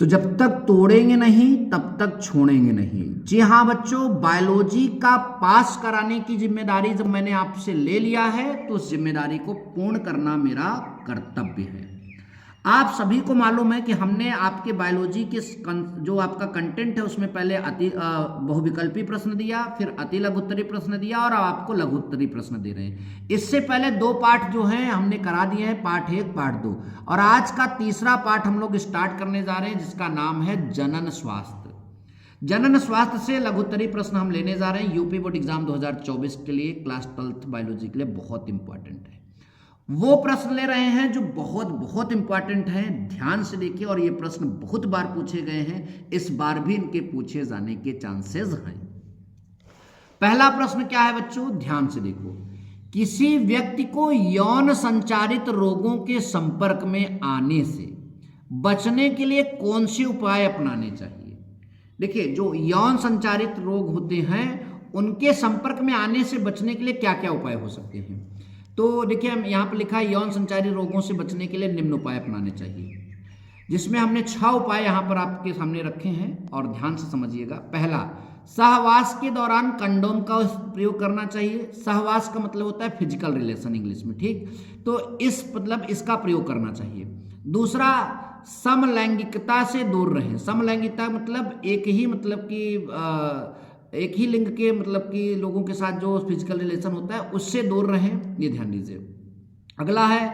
तो जब तक तोड़ेंगे नहीं तब तक छोड़ेंगे नहीं। जी हाँ बच्चों, बायोलॉजी का पास कराने की जिम्मेदारी जब मैंने आपसे ले लिया है तो उस जिम्मेदारी को पूर्ण करना मेरा कर्तव्य है। आप सभी को मालूम है कि हमने आपके बायोलॉजी के जो आपका कंटेंट है उसमें पहले बहुविकल्पी प्रश्न दिया, फिर अति लघुत्तरी प्रश्न दिया और अब आपको लघुत्तरी प्रश्न दे रहे हैं। इससे पहले दो पार्ट जो हैं हमने करा दिए हैं, पार्ट 1 पार्ट 2, और आज का तीसरा पार्ट हम लोग स्टार्ट करने जा रहे हैं जिसका नाम है जनन स्वास्थ्य। जनन स्वास्थ्य से लघुत्तरी प्रश्न हम लेने जा रहे हैं। यूपी बोर्ड एग्जाम 2024 के लिए क्लास 12th बायोलॉजी के लिए बहुत इंपॉर्टेंट है। वो प्रश्न ले रहे हैं जो बहुत बहुत इंपॉर्टेंट हैं, ध्यान से देखिए। और ये प्रश्न बहुत बार पूछे गए हैं, इस बार भी इनके पूछे जाने के चांसेस हैं। पहला प्रश्न क्या है बच्चों, ध्यान से देखो। किसी व्यक्ति को यौन संचारित रोगों के संपर्क में आने से बचने के लिए कौन से उपाय अपनाने चाहिए? देखिए, जो यौन संचारित रोग होते हैं उनके संपर्क में आने से बचने के लिए क्या क्या उपाय हो सकते हैं। तो देखिए, हम यहाँ पर लिखा है यौन संचारी रोगों से बचने के लिए निम्न उपाय अपनाने चाहिए, जिसमें हमने 6 उपाय यहाँ पर आपके सामने रखे हैं और ध्यान से समझिएगा। पहला, सहवास के दौरान कंडोम का प्रयोग करना चाहिए। सहवास का मतलब होता है फिजिकल रिलेशन इंग्लिश में, ठीक। तो इसका प्रयोग करना चाहिए। दूसरा, समलैंगिकता से दूर रहें। समलैंगिकता मतलब एक ही लिंग के लोगों के साथ जो फिजिकल रिलेशन होता है उससे दूर रहें, ये ध्यान दीजिए। अगला है,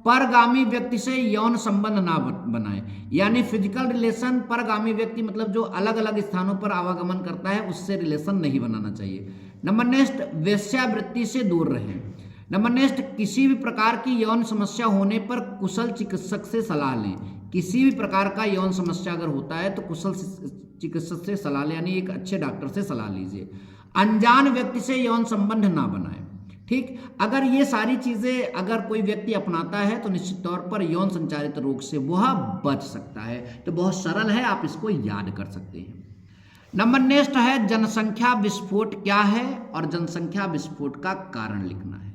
परगामी व्यक्ति से यौन संबंध ना बनाएं, यानी फिजिकल रिलेशन परगामी व्यक्ति मतलब जो अलग अलग स्थानों पर आवागमन करता है उससे रिलेशन नहीं बनाना चाहिए। नंबर नेक्स्ट, वेश्यावृत्ति से दूर रहें। नंबर नेक्स्ट, किसी भी प्रकार की यौन समस्या होने पर कुशल चिकित्सक से सलाह लें। किसी भी प्रकार का यौन समस्या अगर होता है तो कुशल चिकित्सक से सलाह लें, यानी एक अच्छे डॉक्टर से सलाह लीजिए। अनजान व्यक्ति से यौन संबंध ना बनाएं, ठीक। अगर ये सारी चीजें अगर कोई व्यक्ति अपनाता है तो निश्चित तौर पर यौन संचारित रोग से वह बच सकता है। तो बहुत सरल है, आप इसको याद कर सकते हैं। नंबर नेक्स्ट है, जनसंख्या विस्फोट क्या है और जनसंख्या विस्फोट का कारण लिखना है।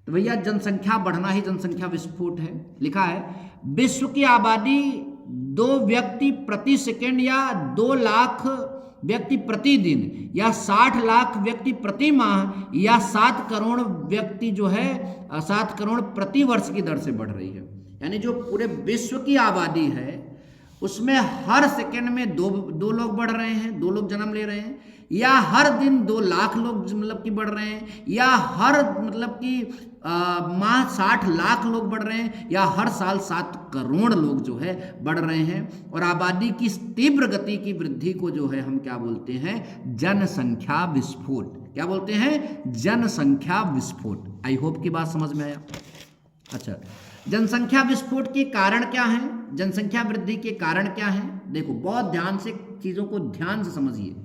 तो भैया, जनसंख्या बढ़ना ही जनसंख्या विस्फोट है। लिखा है, विश्व की आबादी 2 व्यक्ति प्रति सेकंड या 2 लाख व्यक्ति प्रतिदिन या 60 लाख व्यक्ति प्रति माह या 7 करोड़ व्यक्ति जो है 7 करोड़ प्रति वर्ष की दर से बढ़ रही है। यानी जो पूरे विश्व की आबादी है उसमें हर सेकंड में दो लोग बढ़ रहे हैं, 2 लोग जन्म ले रहे हैं, या हर दिन 2 लाख लोग बढ़ रहे हैं, या हर माह 60 लाख लोग बढ़ रहे हैं, या हर साल 7 करोड़ लोग जो है बढ़ रहे हैं। और आबादी की तीव्र गति की वृद्धि को जो है हम क्या बोलते हैं, जनसंख्या विस्फोट। क्या बोलते हैं, जनसंख्या विस्फोट। आई होप की बात समझ में आया। अच्छा, जनसंख्या विस्फोट के कारण क्या हैं, जनसंख्या वृद्धि के कारण क्या हैं? देखो, बहुत ध्यान से चीजों को ध्यान से समझिए।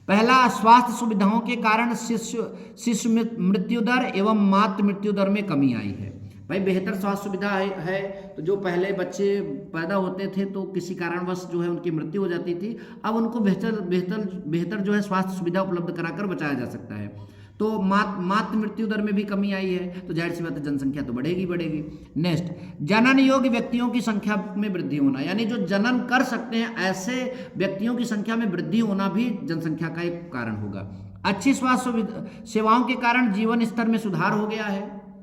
पहला, स्वास्थ्य सुविधाओं के कारण शिशु मृत्यु दर एवं मातृ मृत्यु दर में कमी आई है। भाई, बेहतर स्वास्थ्य सुविधा है तो जो पहले बच्चे पैदा होते थे तो किसी कारणवश जो है उनकी मृत्यु हो जाती थी, अब उनको बेहतर जो है स्वास्थ्य सुविधा उपलब्ध कराकर बचाया जा सकता है। तो मातृ मृत्यु दर में भी कमी आई है, तो जाहिर सी बात है जनसंख्या तो बढ़ेगी। नेक्स्ट, जनन योग्य व्यक्तियों की संख्या में वृद्धि होना, यानी जो जनन कर सकते हैं ऐसे व्यक्तियों की संख्या में वृद्धि होना भी जनसंख्या का एक कारण होगा। अच्छी स्वास्थ्य सेवाओं के कारण जीवन स्तर में सुधार हो गया है,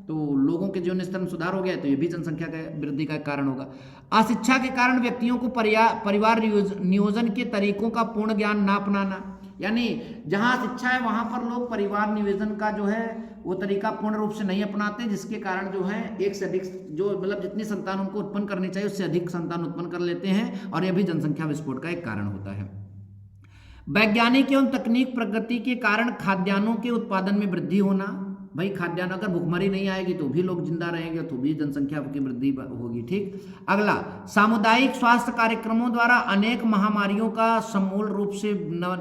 तो लोगों के जीवन स्तर में सुधार हो गया है तो ये भी जनसंख्या का वृद्धि का कारण होगा। अशिक्षा के कारण व्यक्तियों को परिवार नियोजन के तरीकों का पूर्ण ज्ञान ना अपनाना, यानी जहाँ शिक्षा है वहाँ पर लोग परिवार नियोजन का जो है वो तरीका पूर्ण रूप से नहीं अपनाते, जिसके कारण जो है एक से अधिक जो जितनी संतान उनको उत्पन्न करनी चाहिए उससे अधिक संतान उत्पन्न कर लेते हैं, और यह भी जनसंख्या विस्फोट का एक कारण होता है। वैज्ञानिक एवं तकनीक प्रगति के कारण खाद्यान्नों के उत्पादन में वृद्धि होना। भाई, खाद्यान्न अगर भुखमरी नहीं आएगी तो भी लोग जिंदा रहेंगे, तो भी जनसंख्या की वृद्धि होगी, ठीक। अगला, सामुदायिक स्वास्थ्य कार्यक्रमों द्वारा अनेक महामारियों का समूल रूप से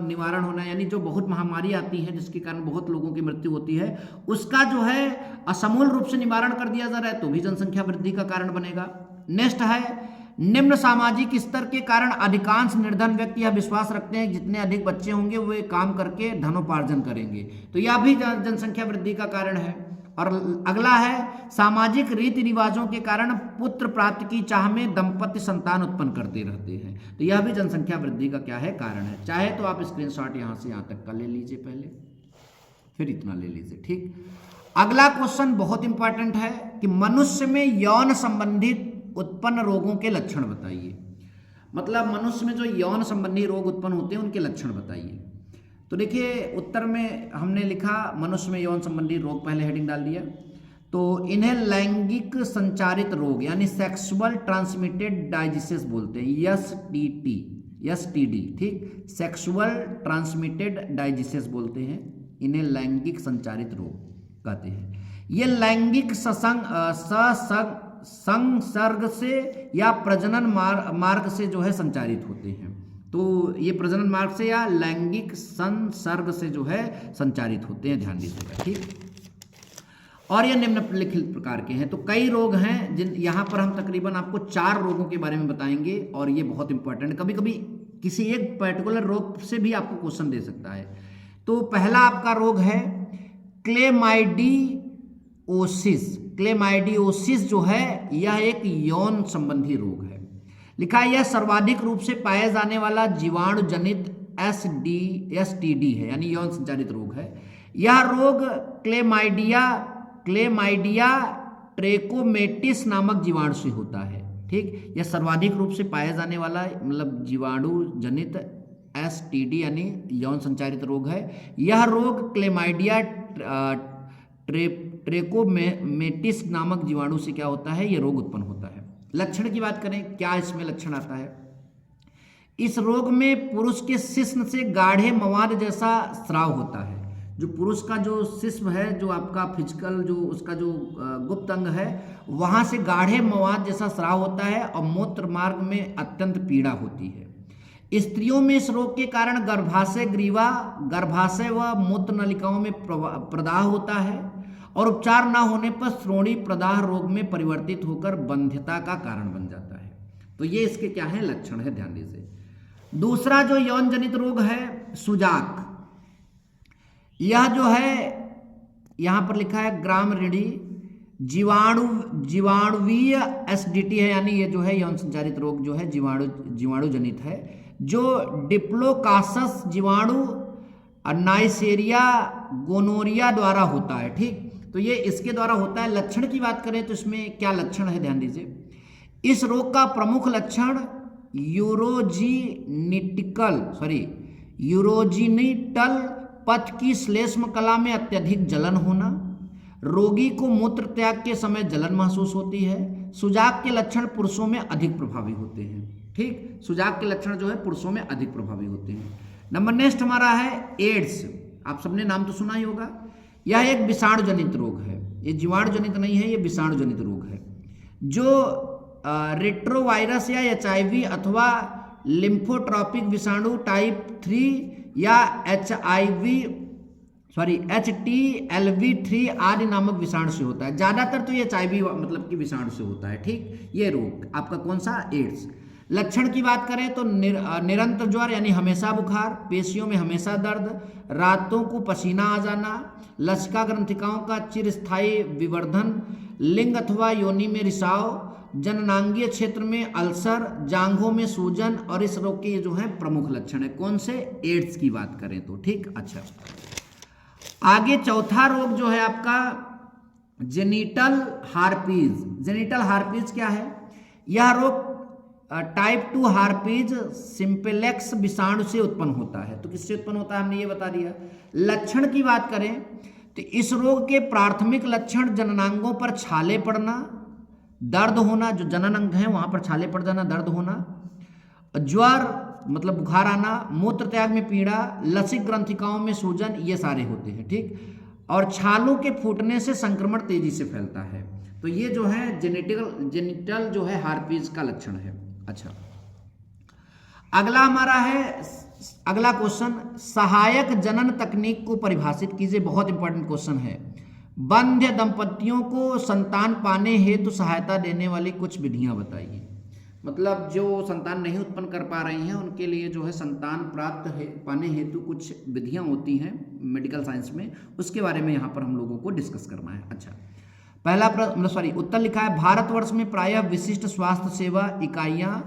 निवारण होना, यानी जो बहुत महामारी आती है जिसके कारण बहुत लोगों की मृत्यु होती है उसका जो है असमूल रूप से निवारण कर दिया जा रहा है, तो भी जनसंख्या वृद्धि का कारण बनेगा। नेक्स्ट है, निम्न सामाजिक स्तर के कारण अधिकांश निर्धन व्यक्ति यह विश्वास रखते हैं जितने अधिक बच्चे होंगे वे काम करके धनोपार्जन करेंगे, तो यह भी जनसंख्या वृद्धि का कारण है। और अगला है सामाजिक रीति रिवाजों के कारण पुत्र प्राप्ति की चाह में दंपति संतान उत्पन्न करते रहते हैं। तो यह भी जनसंख्या वृद्धि का क्या है, कारण है। चाहे तो आप स्क्रीनशॉट यहाँ से यहाँ तक का ले लीजिए, पहले फिर इतना ले लीजिए, ठीक। अगला क्वेश्चन बहुत इंपॉर्टेंट है कि मनुष्य में यौन संबंधित उत्पन्न रोगों के लक्षण बताइए। मतलब मनुष्य में जो यौन संबंधी रोग उत्पन्न होते हैं उनके लक्षण बताइए। तो देखिए उत्तर में हमने लिखा मनुष्य में यौन संबंधी रोग, पहले हेडिंग डाल दिया। तो इन्हें लैंगिक संचारित रोग यानी सेक्सुअल ट्रांसमिटेड डाइजीसेस बोलते हैं, STD, ठीक, सेक्सुअल ट्रांसमिटेड डाइजीसेस बोलते हैं, इन्हें लैंगिक संचारित रोग कहते हैं। ये लैंगिक संसर्ग से या प्रजनन मार्ग से जो है संचारित होते हैं। तो ये प्रजनन मार्ग से या लैंगिक संसर्ग से जो है संचारित होते हैं, ध्यान दीजिएगा, ठीक। और ये निम्नलिखित प्रकार के हैं। तो कई रोग हैं जिन यहाँ पर हम तकरीबन आपको 4 रोगों के बारे में बताएंगे और ये बहुत इंपॉर्टेंट, कभी कभी किसी एक पर्टिकुलर रोग से भी आपको क्वेश्चन दे सकता है। तो पहला आपका रोग है क्लेमाइडियोसिस जो है यह एक यौन संबंधी रोग है। लिखा है यह सर्वाधिक रूप से पाया जाने वाला जीवाणु जनित STD है, यानी यौन संचारित रोग है। यह रोग क्लेमाइडिया ट्रेकोमेटिस नामक जीवाणु से होता है, ठीक। यह सर्वाधिक रूप से पाया जाने वाला मतलब जीवाणु जनित STD यानी यौन संचारित रोग है। यह रोग क्लेमाइडिया ट्रेकोमेटिस नामक जीवाणु से क्या होता है, यह रोग उत्पन्न होता है। लक्षण की बात करें, क्या इसमें लक्षण आता है। इस रोग में पुरुष के शिश्न से गाढ़े मवाद जैसा स्राव होता है। जो पुरुष का जो शिश्न है, जो आपका फिजिकल जो उसका जो गुप्त अंग है, वहां से गाढ़े मवाद जैसा स्राव होता है और मूत्र मार्ग में अत्यंत पीड़ा होती है। स्त्रियों में इस रोग के कारण गर्भाशय व मूत्र नलिकाओं में प्रदाह होता है और उपचार न होने पर श्रोणि प्रदाह रोग में परिवर्तित होकर बंध्यता का कारण बन जाता है। तो ये इसके क्या है, लक्षण है, ध्यान दीजिए। दूसरा जो यौन जनित रोग है सुजाक, यह जो है यहां पर लिखा है ग्रामरीडी जीवाणुवीय SDT है, यानी ये जो है यौन संचारित रोग जो है जीवाणु जनित है, जो डिप्लोकासस जीवाणु नाइसेरिया गोनोरिया द्वारा होता है, ठीक। तो ये इसके द्वारा होता है। लक्षण की बात करें तो इसमें क्या लक्षण है, ध्यान दीजिए। इस रोग का प्रमुख लक्षण यूरोजिनिटल पथ की श्लेष्म कला में अत्यधिक जलन होना, रोगी को मूत्र त्याग के समय जलन महसूस होती है। सुजाक के लक्षण पुरुषों में अधिक प्रभावी होते हैं, ठीक। सुजाक के लक्षण जो है पुरुषों में अधिक प्रभावी होते हैं। नंबर नेक्स्ट हमारा है एड्स। आप सबने नाम तो सुना ही होगा। यह एक विषाणु जनित रोग है, ये जीवाणु जनित नहीं है, ये विषाणु जनित रोग है, जो रेट्रोवायरस या HIV अथवा लिम्फोट्रॉपिक विषाणु टाइप 3 या HTLV3 आदि नामक विषाणु से होता है। ज्यादातर तो ये HIV मतलब कि विषाणु से होता है, ठीक। ये रोग आपका कौन सा, एड्स। लक्षण की बात करें तो निरंतर ज्वर यानी हमेशा बुखार, पेशियों में हमेशा दर्द, रातों को पसीना आ जाना, लसिका ग्रंथिकाओं का चिरस्थायी विवर्धन, लिंग अथवा योनि में रिसाव, जननांगीय क्षेत्र में अल्सर, जांघों में सूजन, और इस रोग के ये जो है प्रमुख लक्षण है। कौन से, एड्स की बात करें तो, ठीक। अच्छा, आगे चौथा रोग जो है आपका जेनिटल हार्पीज। जेनिटल हार्पीज क्या है, यह रोग टाइप 2 हार्पीज सिंपलेक्स विषाणु से उत्पन्न होता है। तो किससे उत्पन्न होता है, हमने ये बता दिया। लक्षण की बात करें तो इस रोग के प्राथमिक लक्षण जननांगों पर छाले पड़ना, दर्द होना, जो जनन अंग है वहां पर छाले पड़ जाना, दर्द होना, ज्वर मतलब बुखार आना, मूत्र त्याग में पीड़ा, लसिक ग्रंथिकाओं में सूजन, ये सारे होते हैं, ठीक। और छालों के फूटने से संक्रमण तेजी से फैलता है। तो ये जो है जेनिटल जो है हार्पीज का लक्षण है। अच्छा, अगला हमारा है अगला क्वेश्चन, सहायक जनन तकनीक को परिभाषित कीजिए। बहुत इंपॉर्टेंट क्वेश्चन है। बंध्य दंपतियों को संतान पाने हेतु सहायता देने वाली कुछ विधियां बताइए। मतलब जो संतान नहीं उत्पन्न कर पा रही हैं उनके लिए जो है संतान प्राप्त पाने हेतु कुछ विधियां होती हैं मेडिकल साइंस में, उसके बारे में यहाँ पर हम लोगों को डिस्कस करना है। अच्छा, पहला उत्तर लिखा है, भारतवर्ष में प्रायः विशिष्ट स्वास्थ्य सेवा इकाइयां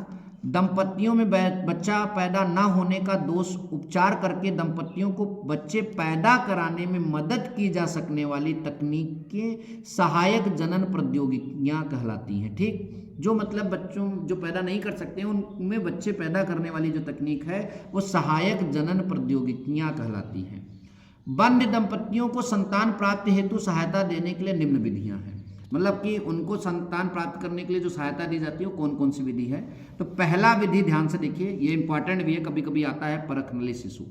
दंपतियों में बच्चा पैदा न होने का दोष उपचार करके दंपतियों को बच्चे पैदा कराने में मदद की जा सकने वाली तकनीकें सहायक जनन प्रौद्योगिकियां कहलाती हैं। ठीक, जो मतलब बच्चों जो पैदा नहीं कर सकते हैं उनमें बच्चे पैदा करने वाली जो तकनीक है वो सहायक जनन प्रौद्योगिकियां कहलाती हैं। बंध दंपतियों को संतान प्राप्ति हेतु सहायता देने के लिए निम्न विधियां हैं, मतलब कि उनको संतान प्राप्त करने के लिए जो सहायता दी जाती है वो कौन कौन सी विधि है। तो पहला विधि ध्यान से देखिए, ये इंपॉर्टेंट भी है, कभी कभी आता है परख नली शिशु।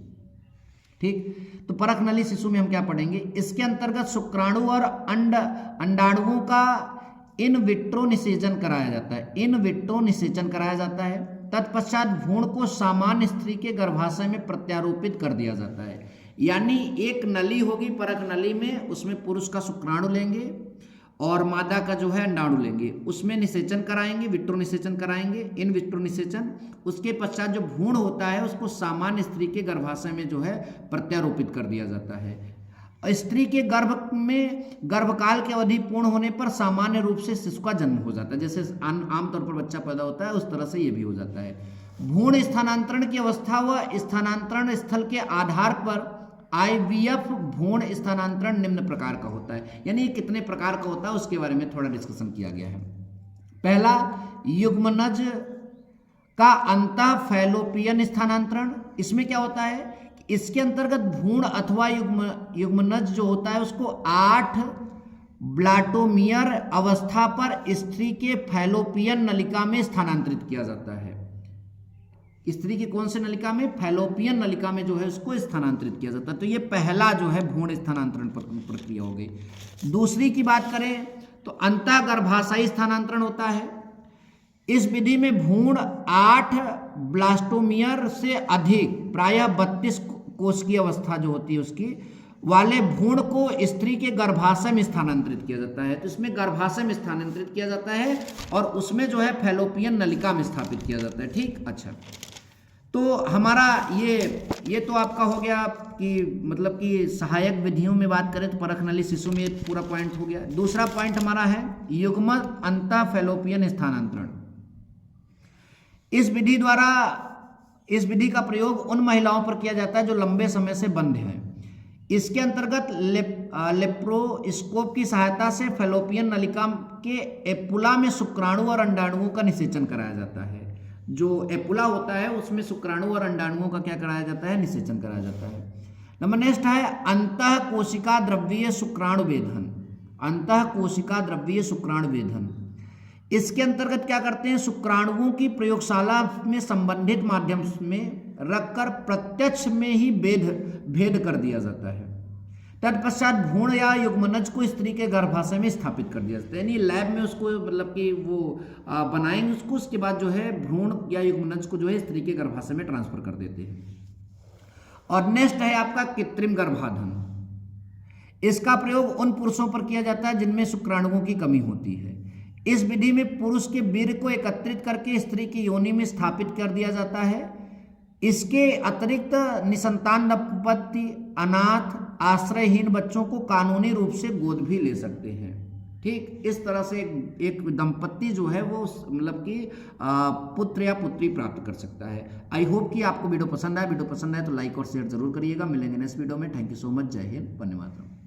ठीक, तो परख नली शिशु में हम क्या पढ़ेंगे, इसके अंतर्गत शुक्राणु और अंडाणुओं का इन विट्रो निषेचन कराया जाता है। इन विट्रो निषेचन कराया जाता है। तत्पश्चात भ्रूण को सामान्य स्त्री के गर्भाशय में प्रत्यारोपित कर दिया जाता है। यानी एक नली होगी परख नली में, उसमें पुरुष का शुक्राणु लेंगे और मादा का जो है अंडाणु लेंगे, उसमें निषेचन कराएंगे, विट्रो निषेचन कराएंगे, इन विट्रो निषेचन। उसके पश्चात जो भ्रूण होता है उसको सामान्य स्त्री के गर्भाशय में जो है प्रत्यारोपित कर दिया जाता है। स्त्री के गर्भ में गर्भकाल की अवधि पूर्ण होने पर सामान्य रूप से शिशु का जन्म हो जाता है, जैसे आमतौर पर बच्चा पैदा होता है उस तरह से ये भी हो जाता है। भ्रूण स्थानांतरण की अवस्था व स्थानांतरण स्थल के आधार पर IVF भ्रूण स्थानांतरण निम्न प्रकार का होता है। यानी कितने प्रकार का होता है उसके बारे में थोड़ा डिस्कशन किया गया है। पहला, युग्मनज का अंतः फैलोपियन स्थानांतरण। इसमें क्या होता है, इसके अंतर्गत भ्रूण अथवा युग्मनज जो होता है उसको 8 ब्लाटोमियर अवस्था पर स्त्री के फैलोपियन नलिका में स्थानांतरित किया जाता है। स्त्री की कौन से नलिका में, फैलोपियन नलिका में जो है उसको स्थानांतरित किया जाता है। तो ये पहला जो है भ्रूण स्थानांतरण प्रक्रिया हो गई। दूसरी की बात करें तो अंतः गर्भाशयी स्थानांतरण होता है। इस विधि में भ्रूण 8 ब्लास्टोमियर से अधिक प्रायः 32 कोष की अवस्था जो होती है उसकी वाले भ्रूण को स्त्री के गर्भाशय में स्थानांतरित किया जाता है। तो इसमें गर्भाशय में स्थानांतरित किया जाता है और उसमें जो है फैलोपियन नलिका में स्थापित किया जाता है। ठीक, अच्छा, तो हमारा ये तो आपका हो गया कि मतलब कि सहायक विधियों में बात करें तो परख नली शिशु में पूरा पॉइंट हो गया। दूसरा पॉइंट हमारा है युग्मन अंतः फैलोपियन स्थानांतरण। इस विधि का प्रयोग उन महिलाओं पर किया जाता है जो लंबे समय से बंध हैं। इसके अंतर्गत लेप्रोस्कोप की सहायता से फैलोपियन नलिका के एपुला में शुक्राणु और अंडाणुओं का निषेचन कराया जाता है। जो एपुला होता है उसमें शुक्राणु और अंडाणुओं का क्या कराया जाता है, निषेचन कराया जाता है। नंबर नेक्स्ट है अंतः कोशिका द्रव्यीय शुक्राणु वेधन। अंतः कोशिका द्रव्यीय शुक्राणु वेधन, इसके अंतर्गत क्या करते हैं, शुक्राणुओं की प्रयोगशाला में संबंधित माध्यम में रखकर प्रत्यक्ष में ही भेद कर दिया जाता है। तत्पश्चात भ्रूण या युग्मनज को स्त्री के गर्भाशय में स्थापित कर दिया जाता है। यानी लैब में उसको मतलब कि वो बनाएंगे उसको, उसके बाद जो है भ्रूण या युग्मनज को जो है स्त्री के गर्भाशय में ट्रांसफर कर देते हैं। और नेक्स्ट है आपका कृत्रिम गर्भाधान। इसका प्रयोग उन पुरुषों पर किया जाता है जिनमें शुक्राणुओं की कमी होती है। इस विधि में पुरुष के वीर्य को एकत्रित करके स्त्री की योनि में स्थापित कर दिया जाता है। इसके अतिरिक्त निसंतान दंपति अनाथ आश्रयहीन बच्चों को कानूनी रूप से गोद भी ले सकते हैं। ठीक, इस तरह से एक दंपति जो है वो मतलब कि पुत्र या पुत्री प्राप्त कर सकता है। आई होप कि आपको वीडियो पसंद आए। वीडियो पसंद आए तो लाइक और शेयर जरूर करिएगा। मिलेंगे नेक्स्ट वीडियो में। Thank you so much. जय हिंद, वंदे मातरम।